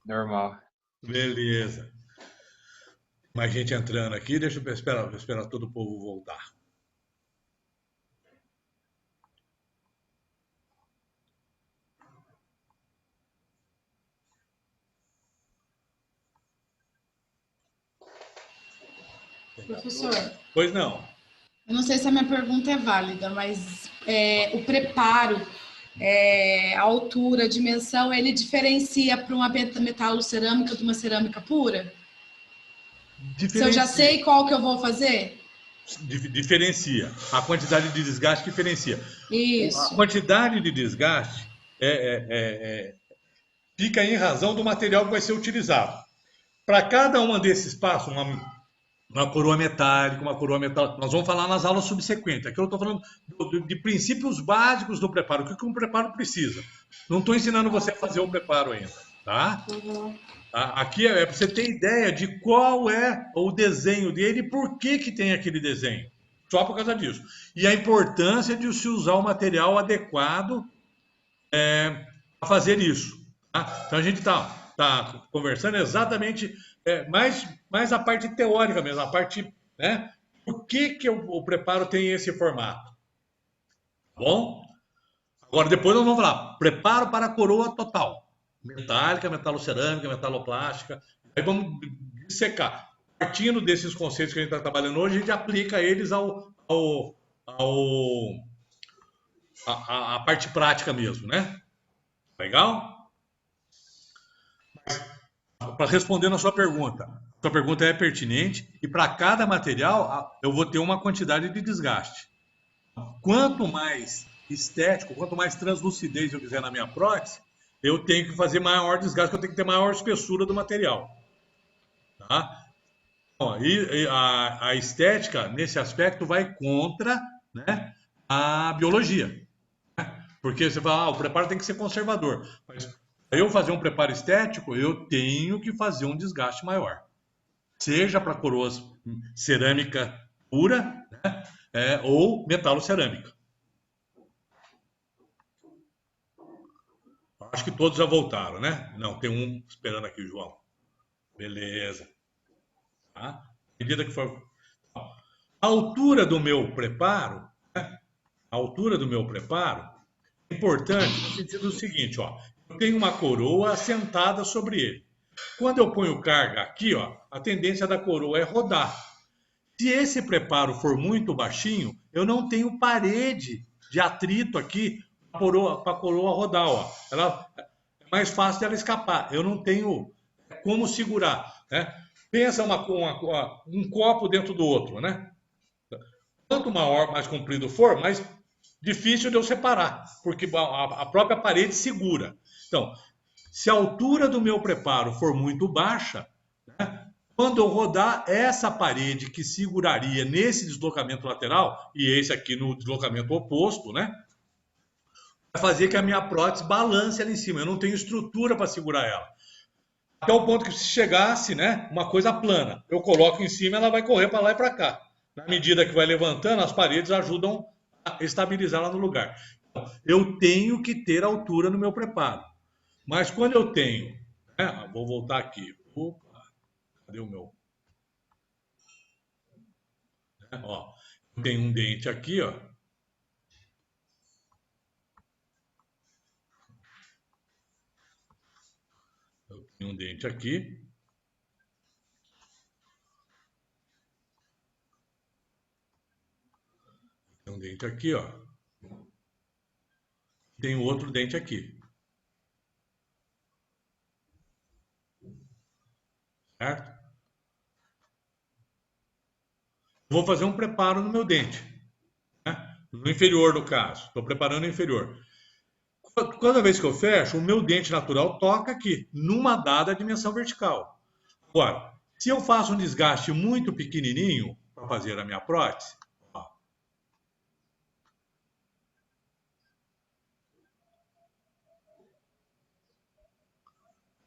Normal. Beleza. Mais gente entrando aqui, deixa eu esperar todo o povo voltar. Professor, Pois não. eu não sei se a minha pergunta é válida, mas o preparo, a altura, a dimensão, ele diferencia para uma metalocerâmica de uma cerâmica pura? Se eu já Diferencia. sei qual que eu vou fazer? Diferencia. A quantidade de desgaste diferencia. A Isso. quantidade de desgaste fica em razão do material que vai ser utilizado. Para cada um desses passos, uma coroa metálica, uma coroa metálica. Nós vamos falar nas aulas subsequentes. Aqui eu estou falando de princípios básicos do preparo. O que um preparo precisa? Não estou ensinando você a fazer o preparo ainda, tá? Uhum. Aqui é para você ter ideia de qual é o desenho dele e por que tem aquele desenho. Só por causa disso. E a importância de se usar o material adequado para fazer isso. Tá? Então a gente tá conversando exatamente mais a parte teórica mesmo, a parte, né? Por que o preparo tem esse formato? Tá bom? Agora depois nós vamos falar preparo para a coroa total. Metálica, metalocerâmica, metaloplástica. Aí vamos dissecar. Partindo desses conceitos que a gente está trabalhando hoje, a gente aplica eles à parte prática mesmo, né? Legal? Para responder na sua pergunta é pertinente e para cada material eu vou ter uma quantidade de desgaste. Quanto mais estético, quanto mais translucidez eu quiser na minha prótese, eu tenho que fazer maior desgaste, eu tenho que ter maior espessura do material. Tá? Bom, e a estética, nesse aspecto, vai contra, né, a biologia. Porque você fala, o preparo tem que ser conservador. Mas para eu fazer um preparo estético, eu tenho que fazer um desgaste maior. Seja para coroas cerâmica pura, né, ou metalocerâmica. Acho que todos já voltaram, né? Não, tem um esperando aqui, João. Beleza. Tá? À medida que for. A altura do meu preparo, né? A altura do meu preparo é importante no sentido do seguinte, ó. Eu tenho uma coroa assentada sobre ele. Quando eu ponho carga aqui, ó, a tendência da coroa é rodar. Se esse preparo for muito baixinho, eu não tenho parede de atrito aqui para a coroa rodar. Ó. Ela, é mais fácil dela escapar. Eu não tenho como segurar. Né? Pensa um copo dentro do outro. Né? Quanto maior, mais comprido for, mais difícil de eu separar, porque a própria parede segura. Então, se a altura do meu preparo for muito baixa, né, quando eu rodar essa parede que seguraria nesse deslocamento lateral, e esse aqui no deslocamento oposto, né, vai fazer que a minha prótese balance ali em cima. Eu não tenho estrutura para segurar ela. Até o ponto que se chegasse, né, uma coisa plana, eu coloco em cima, ela vai correr para lá e para cá. Na medida que vai levantando, as paredes ajudam a estabilizar ela no lugar. Então, eu tenho que ter altura no meu preparo. Mas quando eu tenho, né, vou voltar aqui. Opa, cadê o meu? Ó, eu tenho um dente aqui, ó. Eu tenho um dente aqui. Tem um dente aqui, ó. Tem outro dente aqui. Certo? Vou fazer um preparo no meu dente. Né? No inferior, no caso. Estou preparando o inferior. Cada vez que eu fecho, o meu dente natural toca aqui, numa dada dimensão vertical. Agora, se eu faço um desgaste muito pequenininho para fazer a minha prótese, ó,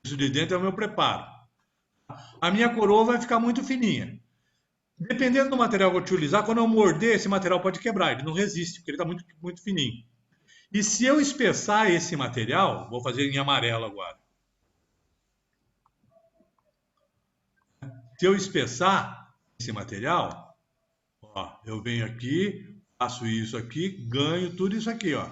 isso de dentro é o meu preparo. A minha coroa vai ficar muito fininha. Dependendo do material que eu utilizar, quando eu morder, esse material pode quebrar, ele não resiste, porque ele está muito, muito fininho. E se eu espessar esse material, vou fazer em amarelo agora. Se eu espessar esse material, ó, eu venho aqui, faço isso aqui, ganho tudo isso aqui, ó.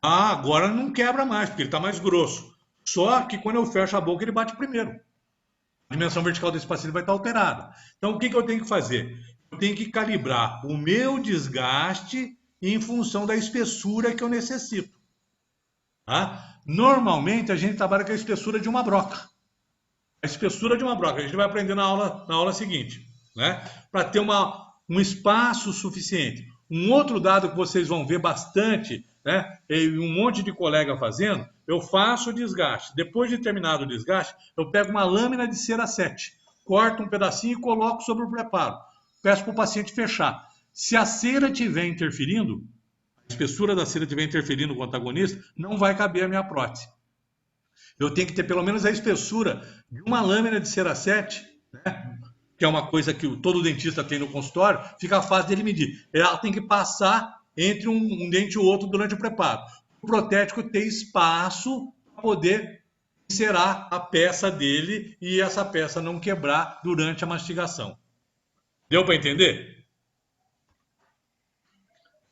Ah, agora não quebra mais, porque ele está mais grosso. Só que quando eu fecho a boca, ele bate primeiro. A dimensão vertical desse paciente vai estar alterada. Então, o que eu tenho que fazer? Eu tenho que calibrar o meu desgaste em função da espessura que eu necessito. Tá? Normalmente, a gente trabalha com a espessura de uma broca. A espessura de uma broca. A gente vai aprender na aula seguinte, né? Para ter um espaço suficiente. Um outro dado que vocês vão ver bastante, né? E um monte de colega fazendo, eu faço o desgaste. Depois de terminado o desgaste, eu pego uma lâmina de cera 7, corto um pedacinho e coloco sobre o preparo. Peço para o paciente fechar. Se a cera estiver interferindo, a espessura da cera estiver interferindo com o antagonista, não vai caber a minha prótese. Eu tenho que ter pelo menos a espessura de uma lâmina de cera 7, né? Que é uma coisa que todo dentista tem no consultório, fica fácil dele medir. Ela tem que passar entre um dente e o outro durante o preparo. O protético tem espaço para poder inserar a peça dele e essa peça não quebrar durante a mastigação. Deu para entender?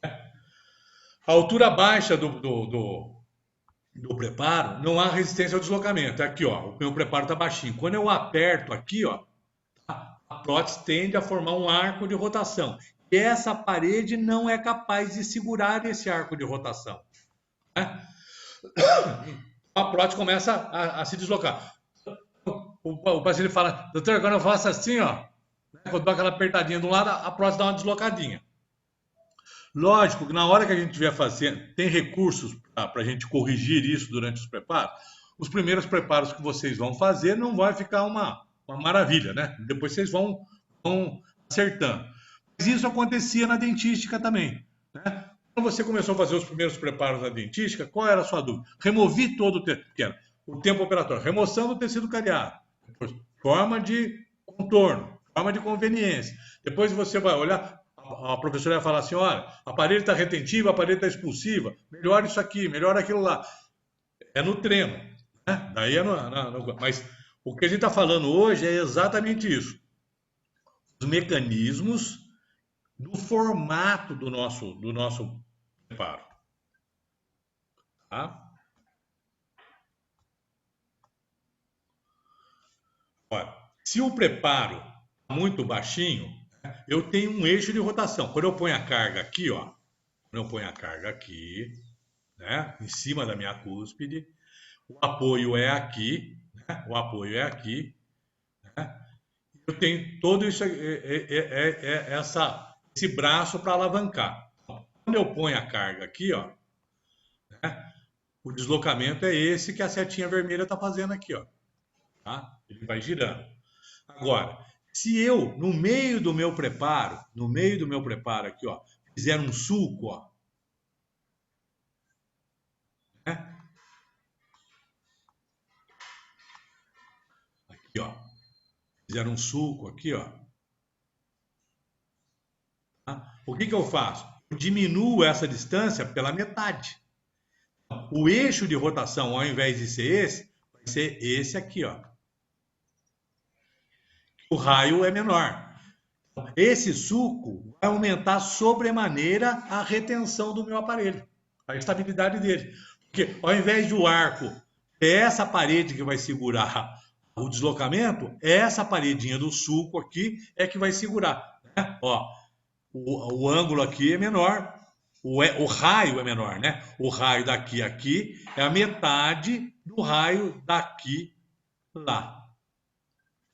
A altura baixa do preparo, não há resistência ao deslocamento. Aqui, ó, o meu preparo está baixinho. Quando eu aperto aqui, ó, a prótese tende a formar um arco de rotação. E essa parede não é capaz de segurar esse arco de rotação. Né? A prótese começa a se deslocar. O paciente fala, doutor, quando eu faço assim, ó, quando eu dou aquela apertadinha de um lado, a prótese dá uma deslocadinha. Lógico que na hora que a gente estiver fazendo, tem recursos para a gente corrigir isso durante os preparos. Os primeiros preparos que vocês vão fazer não vai ficar uma maravilha, né? Depois vocês vão acertando. Mas isso acontecia na dentística também, né? Quando você começou a fazer os primeiros preparos na dentística, qual era a sua dúvida? Removi todo o tempo operatório, remoção do tecido cariado, forma de contorno, forma de conveniência. Depois você vai olhar, a professora vai falar assim, olha, a parede está retentiva, a parede está expulsiva, melhora isso aqui, melhora aquilo lá. É no treino, né? Daí mas o que a gente está falando hoje é exatamente isso. Os mecanismos do formato do nosso preparo. Tá? Olha, se o preparo está muito baixinho, eu tenho um eixo de rotação. Quando eu ponho a carga aqui, ó, quando eu ponho a carga aqui, né, em cima da minha cúspide, o apoio é aqui, né, o apoio é aqui, né, eu tenho todo isso, esse braço para alavancar. Quando eu ponho a carga aqui, ó, né, o deslocamento é esse que a setinha vermelha está fazendo aqui, ó, tá? Ele vai girando. Agora, se eu, no meio do meu preparo aqui, ó, fizer um sulco, ó, né? Aqui, ó, fizer um sulco aqui, ó, tá? O que eu faço? Eu diminuo essa distância pela metade. O eixo de rotação, ao invés de ser esse, vai ser esse aqui, ó. O raio é menor. Esse sulco vai aumentar sobremaneira a retenção do meu aparelho, a estabilidade dele. Porque ao invés do arco ter essa parede que vai segurar o deslocamento, essa paredinha do sulco aqui é que vai segurar. Né? Ó, o ângulo aqui é menor, o raio é menor, né? O raio daqui a aqui é a metade do raio daqui lá.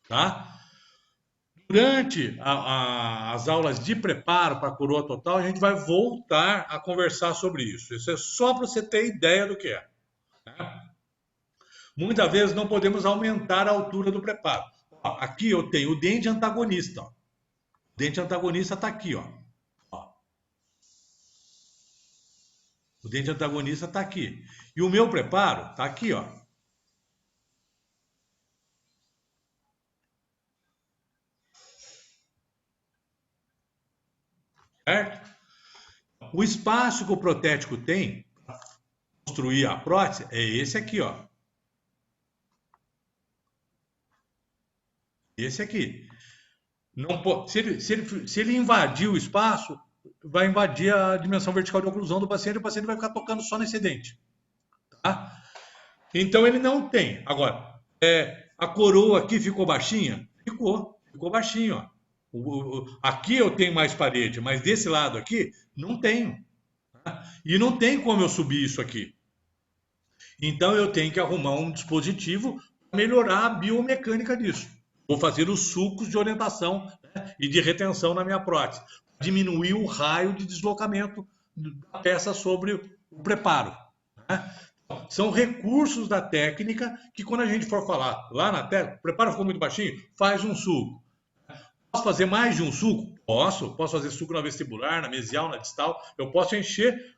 Tá? Durante as aulas de preparo para a coroa total, a gente vai voltar a conversar sobre isso. Isso é só para você ter ideia do que é. Né? Muitas vezes não podemos aumentar a altura do preparo. Ó, aqui eu tenho o dente antagonista. Ó. O dente antagonista está aqui. Ó. O dente antagonista está aqui. E o meu preparo está aqui. Ó. Certo? O espaço que o protético tem para construir a prótese é esse aqui, ó. Esse aqui. Não pode, se ele invadir o espaço, vai invadir a dimensão vertical de oclusão do paciente, e o paciente vai ficar tocando só nesse dente. Tá? Então ele não tem. Agora, a coroa aqui ficou baixinha? Ficou baixinho. Ó. Aqui eu tenho mais parede, mas desse lado aqui não tenho. Tá? E não tem como eu subir isso aqui. Então eu tenho que arrumar um dispositivo para melhorar a biomecânica disso. Vou fazer os sucos de orientação, né, e de retenção na minha prótese, diminuir o raio de deslocamento da peça sobre o preparo. Né? São recursos da técnica que, quando a gente for falar lá na técnica, o preparo ficou muito baixinho, faz um suco. Posso fazer mais de um suco? Posso fazer suco na vestibular, na mesial, na distal. Eu posso encher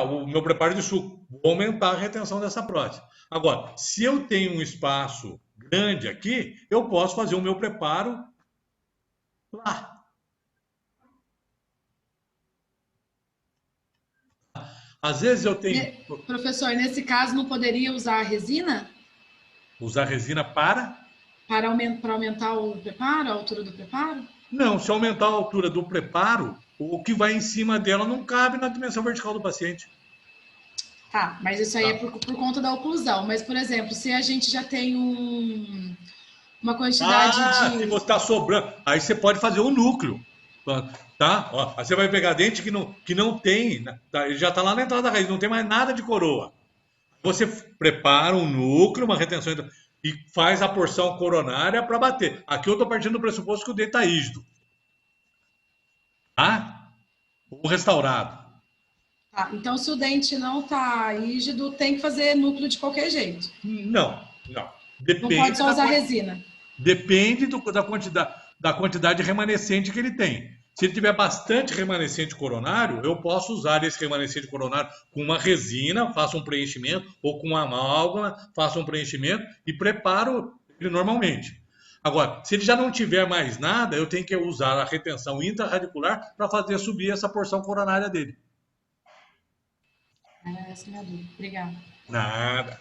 o meu preparo de suco. Vou aumentar a retenção dessa prótese. Agora, se eu tenho um espaço grande aqui, eu posso fazer o meu preparo lá. Às vezes eu tenho... Professor, nesse caso não poderia usar a resina? Usar resina para? Para aumentar o preparo, a altura do preparo? Não, se aumentar a altura do preparo, o que vai em cima dela não cabe na dimensão vertical do paciente. Tá, mas isso aí é por conta da oclusão. Mas, por exemplo, se a gente já tem uma quantidade Se de... você está sobrando, aí você pode fazer o núcleo. Tá? Ó, aí você vai pegar dente que não tem, tá? Ele já está lá na entrada da raiz, não tem mais nada de coroa. Você prepara um núcleo, uma retenção, e faz a porção coronária para bater. Aqui eu estou partindo do pressuposto que o dente está rígido. Tá? Ou restaurado. Tá, então, se o dente não está rígido, tem que fazer núcleo de qualquer jeito. Não. Não pode só usar resina. Depende da quantidade remanescente que ele tem. Se ele tiver bastante remanescente coronário, eu posso usar esse remanescente coronário com uma resina, faço um preenchimento, ou com uma amálgama, faço um preenchimento e preparo ele normalmente. Agora, se ele já não tiver mais nada, eu tenho que usar a retenção intraradicular para fazer subir essa porção coronária dele. Essa é a minha dúvida. Obrigada. Nada.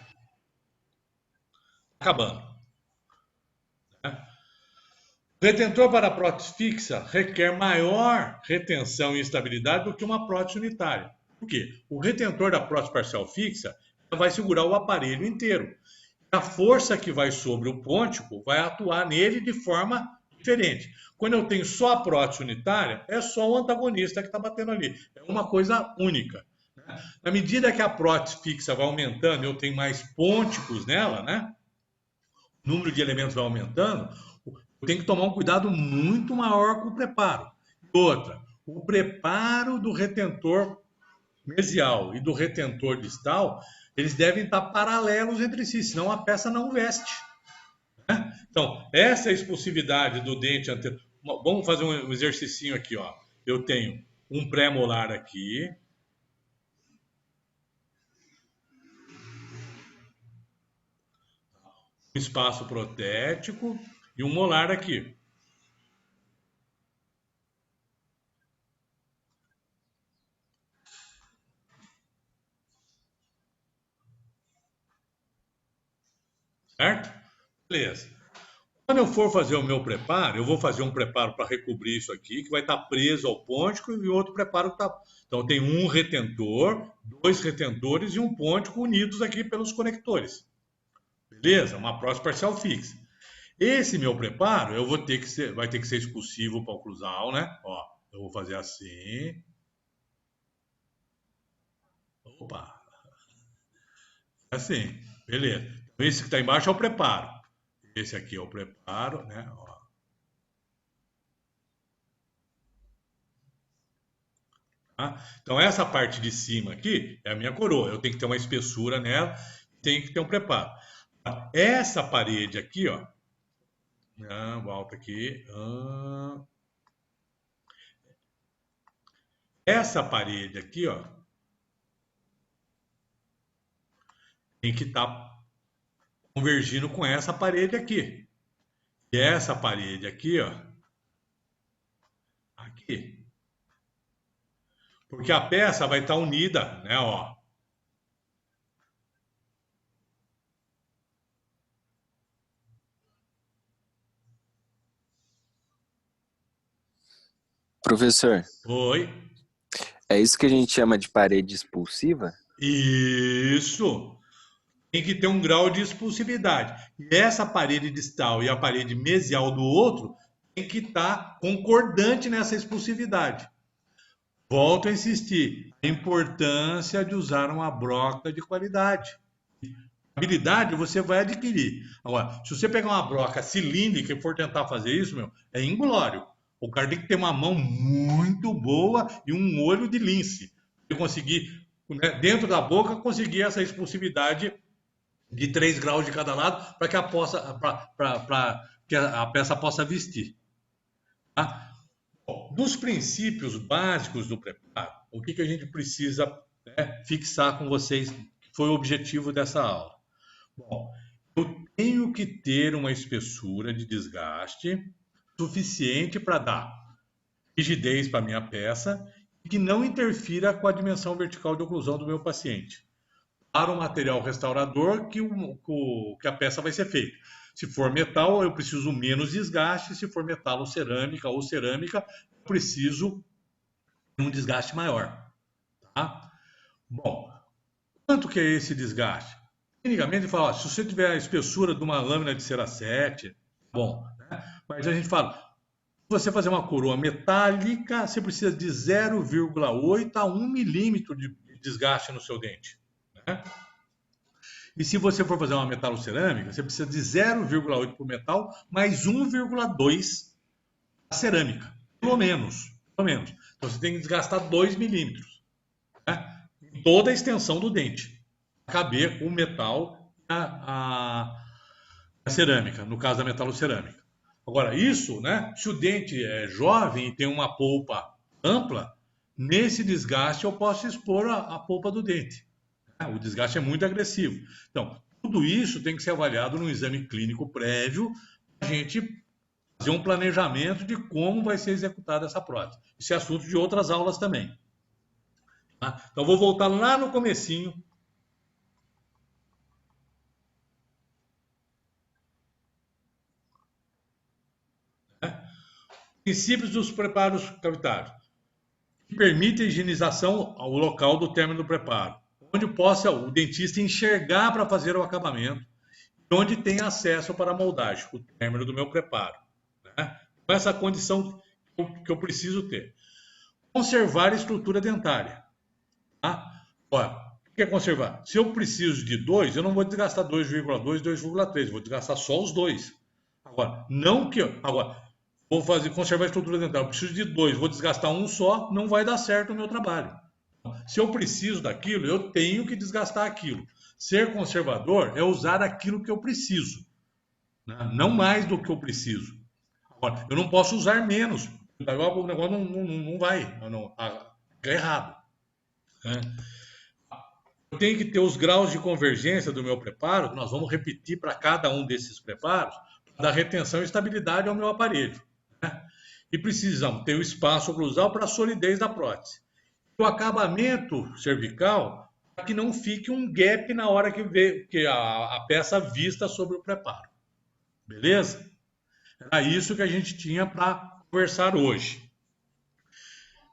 Acabando. O retentor para prótese fixa requer maior retenção e estabilidade do que uma prótese unitária. Por quê? O retentor da prótese parcial fixa vai segurar o aparelho inteiro. A força que vai sobre o pôntico vai atuar nele de forma diferente. Quando eu tenho só a prótese unitária, é só o antagonista que está batendo ali. É uma coisa única. Na medida que a prótese fixa vai aumentando, eu tenho mais pônticos nela, né? O número de elementos vai aumentando, eu tenho que tomar um cuidado muito maior com o preparo. E outra, o preparo do retentor mesial e do retentor distal, eles devem estar paralelos entre si, senão a peça não veste. Né? Então, essa é a expulsividade do dente anterior. Vamos fazer um exercício aqui, ó. Eu tenho um pré-molar aqui, um espaço protético e um molar aqui. Certo? Beleza. Quando eu for fazer o meu preparo, eu vou fazer um preparo para recobrir isso aqui, que vai estar preso ao pôntico, e outro preparo que está... Então, tem um retentor, dois retentores e um pôntico unidos aqui pelos conectores. Beleza? Uma prótese parcial fixa. Esse meu preparo, eu vou ter que ser, vai ter que ser expulsivo para oclusal, né? Ó, eu vou fazer assim. Opa! Assim, beleza. Então, esse que está embaixo é o preparo. Esse aqui é o preparo, né? Ó. Tá? Então, essa parte de cima aqui é a minha coroa. Eu tenho que ter uma espessura nela, tenho que ter um preparo. Essa parede aqui, ó. Volta aqui. Essa parede aqui, ó. Tem que estar convergindo com essa parede aqui. E essa parede aqui, ó. Aqui. Porque a peça vai estar unida, né, ó. Professor, Oi. é isso que a gente chama de parede expulsiva? Isso. Tem que ter um grau de expulsividade. E essa parede distal e a parede mesial do outro tem que estar concordante nessa expulsividade. Volto a insistir, a importância de usar uma broca de qualidade. Habilidade você vai adquirir. Agora, se você pegar uma broca cilíndrica e for tentar fazer isso, meu, é inglório. O cara tem que ter uma mão muito boa e um olho de lince. Para conseguir, né, dentro da boca, conseguir essa expulsividade de 3 graus de cada lado para que a peça possa vestir. Tá? Bom, dos princípios básicos do preparo, o que a gente precisa, né, fixar com vocês, que foi o objetivo dessa aula? Bom, eu tenho que ter uma espessura de desgaste suficiente para dar rigidez para a minha peça e que não interfira com a dimensão vertical de oclusão do meu paciente. Para o material restaurador que a peça vai ser feita. Se for metal, eu preciso menos desgaste. Se for metal ou cerâmica, eu preciso de um desgaste maior. Tá? Bom, quanto que é esse desgaste? Tecnicamente, fala, ó, se você tiver a espessura de uma lâmina de cera 7, bom, né? Mas a gente fala, se você fazer uma coroa metálica, você precisa de 0,8 a 1 milímetro de desgaste no seu dente. Né? E se você for fazer uma metalocerâmica, você precisa de 0,8 para o metal, mais 1,2 a cerâmica, pelo menos. Então você tem que desgastar 2 milímetros, né? Em toda a extensão do dente, para caber o metal e a cerâmica, no caso da metalocerâmica. Agora, isso, né? Se o dente é jovem e tem uma polpa ampla, nesse desgaste eu posso expor a polpa do dente. O desgaste é muito agressivo. Então, tudo isso tem que ser avaliado num exame clínico prévio, para a gente fazer um planejamento de como vai ser executada essa prótese. Isso é assunto de outras aulas também. Tá? Então, vou voltar lá no comecinho. Princípios dos preparos cavitários, que permite a higienização ao local do término do preparo, onde possa o dentista enxergar para fazer o acabamento, e onde tem acesso para a moldagem, o término do meu preparo. Né? Então, essa condição que eu preciso ter. Conservar a estrutura dentária. Tá? Olha, o que é conservar? Se eu preciso de 2, eu não vou desgastar 2,2, 2,3, vou desgastar só os 2. Agora, não que... Agora, vou conservar a estrutura dentária, eu preciso de 2, vou desgastar um só, não vai dar certo o meu trabalho. Se eu preciso daquilo, eu tenho que desgastar aquilo. Ser conservador é usar aquilo que eu preciso, né? Não mais do que eu preciso. Agora, eu não posso usar menos, o negócio não vai, é errado. Né? Eu tenho que ter os graus de convergência do meu preparo, que nós vamos repetir para cada um desses preparos, para dar retenção e estabilidade ao meu aparelho. Né? E precisamos ter o espaço oclusal para a solidez da prótese. O acabamento cervical, para que não fique um gap na hora que a peça vista sobre o preparo. Beleza? Era isso que a gente tinha para conversar hoje.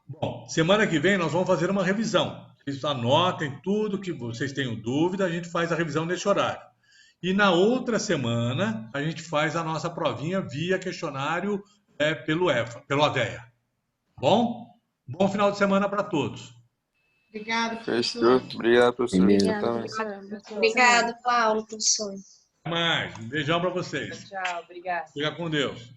Bom, semana que vem nós vamos fazer uma revisão. Vocês anotem tudo que vocês tenham dúvida, a gente faz a revisão nesse horário. E na outra semana, a gente faz a nossa provinha via questionário pelo AVEA. Bom? Bom final de semana para todos. Obrigada, Fechou. professor. Obrigado, professor. Beleza. Também. Obrigada, Paulo, professor. Até mais. Um beijão para vocês. Tchau, obrigada. Fica com Deus.